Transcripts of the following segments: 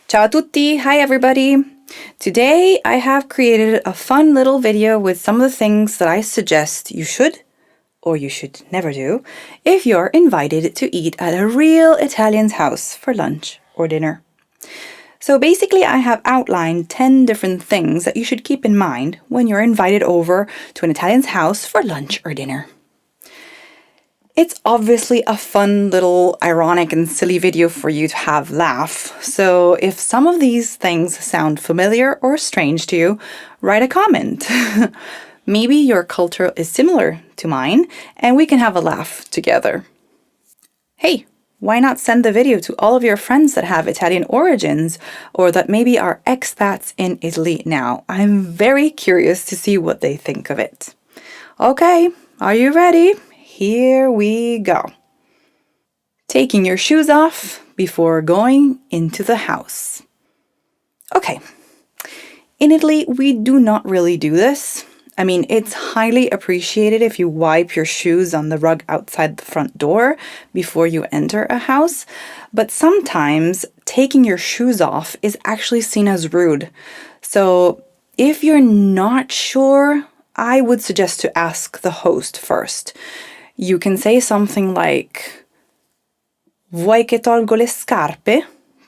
Ciao a tutti! Hi everybody! Today I have created a fun little video with some of the things that I suggest you should or you should never do if you're invited to eat at a real Italian's house for lunch or dinner. So basically I have outlined 10 different things that you should keep in mind when you're invited over to an Italian's house for lunch or dinner. It's obviously a fun little ironic and silly video for you to have laugh, so if some of these things sound familiar or strange to you, write a comment. Maybe your culture is similar to mine and we can have a laugh together. Hey, why not send the video to all of your friends that have Italian origins or that maybe are expats in Italy now? I'm very curious to see what they think of it. Okay, are you ready? Here we go. Taking your shoes off before going into the house. Okay, in Italy, we do not really do this. I mean, it's highly appreciated if you wipe your shoes on the rug outside the front door before you enter a house, but sometimes taking your shoes off is actually seen as rude. So if you're not sure, I would suggest to ask the host first. You can say something like, "Vuoi che tolgo le scarpe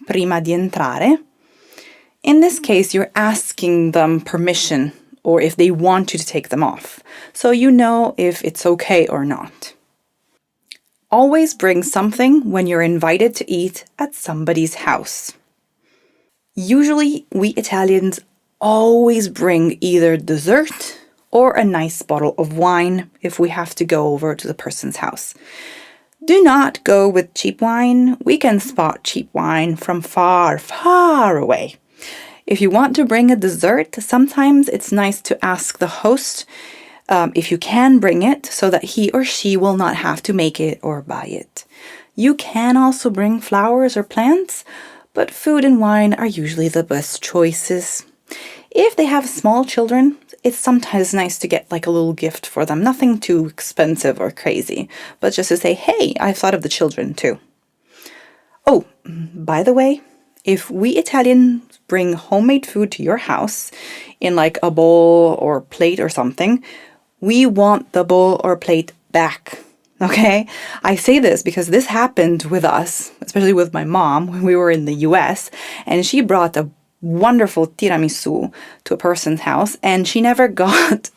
prima di entrare?" In this case, you're asking them permission or if they want you to take them off, so you know if it's okay or not. Always bring something when you're invited to eat at somebody's house. Usually, we Italians always bring either dessert or a nice bottle of wine if we have to go over to the person's house. Do not go with cheap wine. We can spot cheap wine from far, far away. If you want to bring a dessert, sometimes it's nice to ask the host if you can bring it so that he or she will not have to make it or buy it. You can also bring flowers or plants, but food and wine are usually the best choices. If they have small children, it's sometimes nice to get like a little gift for them. Nothing too expensive or crazy, but just to say, hey, I thought of the children too. Oh, by the way, if we Italians bring homemade food to your house in like a bowl or plate or something, we want the bowl or plate back. Okay? I say this because this happened with us, especially with my mom when we were in the US, and she brought a wonderful tiramisu to a person's house and she never got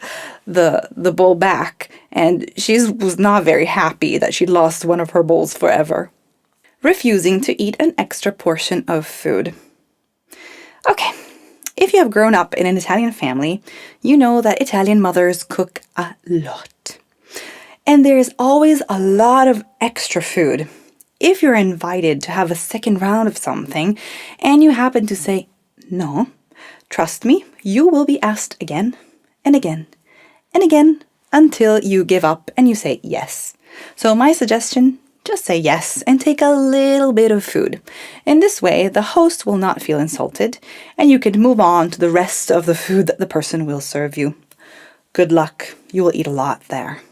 the bowl back, and she was not very happy that she lost one of her bowls forever. Refusing to eat an extra portion of food. Okay, if you have grown up in an Italian family, you know that Italian mothers cook a lot. And there's always a lot of extra food. If you're invited to have a second round of something and you happen to say no, trust me, you will be asked again and again and again until you give up and you say yes. So my suggestion, just say yes and take a little bit of food. In this way, the host will not feel insulted and you can move on to the rest of the food that the person will serve you. Good luck, you will eat a lot there.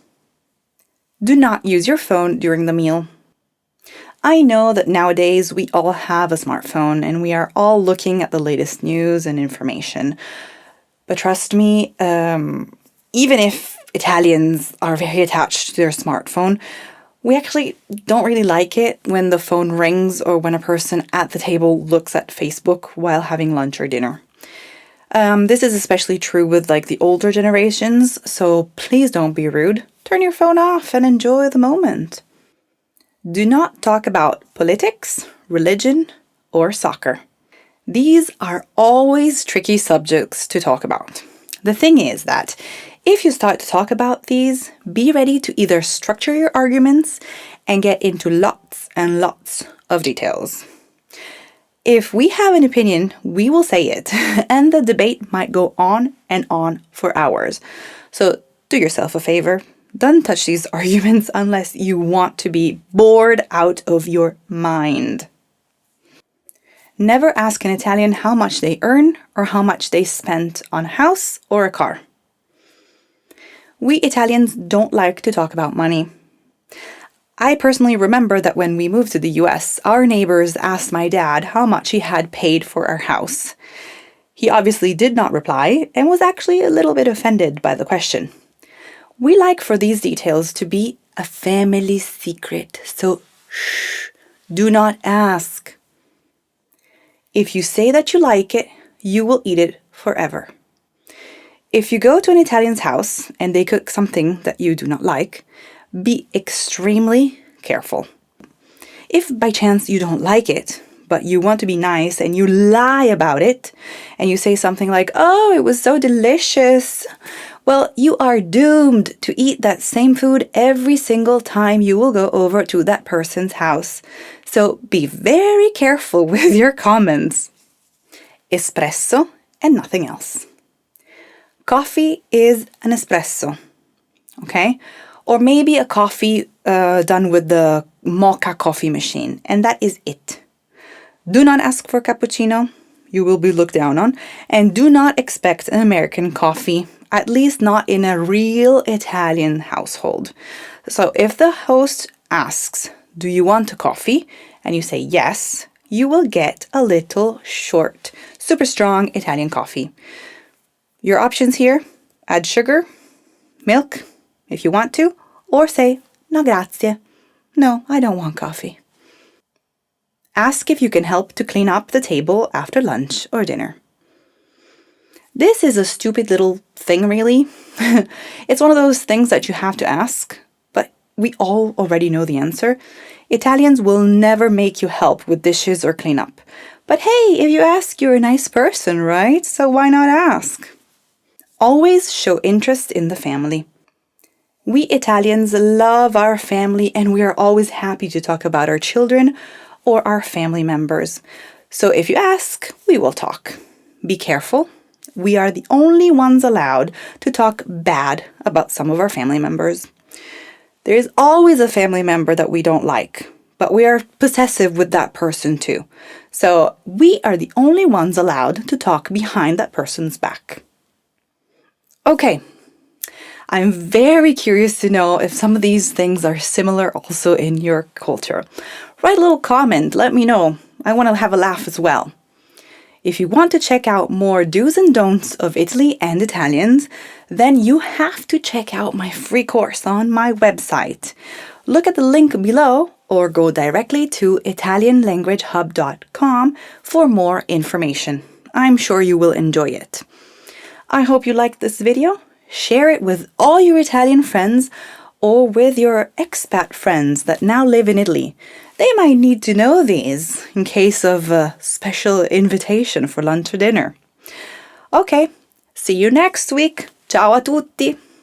Do not use your phone during the meal. I know that nowadays we all have a smartphone and we are all looking at the latest news and information. But trust me, even if Italians are very attached to their smartphone, we actually don't really like it when the phone rings or when a person at the table looks at Facebook while having lunch or dinner. This is especially true with like the older generations, so please don't be rude. Turn your phone off and enjoy the moment. Do not talk about politics, religion, or soccer. These are always tricky subjects to talk about. The thing is that if you start to talk about these, be ready to either structure your arguments and get into lots and lots of details. If we have an opinion, we will say it, and the debate might go on and on for hours. So do yourself a favor. Don't touch these arguments unless you want to be bored out of your mind. Never ask an Italian how much they earn or how much they spent on a house or a car. We Italians don't like to talk about money. I personally remember that when we moved to the US, our neighbors asked my dad how much he had paid for our house. He obviously did not reply and was actually a little bit offended by the question. We like for these details to be a family secret, so shh, do not ask. If you say that you like it, you will eat it forever. If you go to an Italian's house and they cook something that you do not like, be extremely careful. If by chance you don't like it, but you want to be nice and you lie about it, and you say something like, "Oh, it was so delicious," well, you are doomed to eat that same food every single time you will go over to that person's house. So be very careful with your comments. Espresso and nothing else. Coffee is an espresso, okay? Or maybe a coffee done with the mocha coffee machine, and that is it. Do not ask for cappuccino, you will be looked down on, and do not expect an American coffee, at least not in a real Italian household. So if the host asks, "Do you want a coffee?" and you say yes, you will get a little short, super strong Italian coffee. Your options here: add sugar, milk, if you want to, or say, "No grazie. No, I don't want coffee." Ask if you can help to clean up the table after lunch or dinner. This is a stupid little thing, really. It's one of those things that you have to ask, but we all already know the answer. Italians will never make you help with dishes or clean up. But hey, if you ask, you're a nice person, right? So why not ask? Always show interest in the family. We Italians love our family, and we are always happy to talk about our children or our family members. So if you ask, we will talk. Be careful. We are the only ones allowed to talk bad about some of our family members. There is always a family member that we don't like, but we are possessive with that person too. So we are the only ones allowed to talk behind that person's back. Okay. I'm very curious to know if some of these things are similar also in your culture. Write a little comment, let me know. I want to have a laugh as well. If you want to check out more do's and don'ts of Italy and Italians, then you have to check out my free course on my website. Look at the link below or go directly to italianlanguagehub.com for more information. I'm sure you will enjoy it. I hope you liked this video. Share it with all your Italian friends or with your expat friends that now live in Italy. They might need to know these in case of a special invitation for lunch or dinner. Okay, see you next week. Ciao a tutti!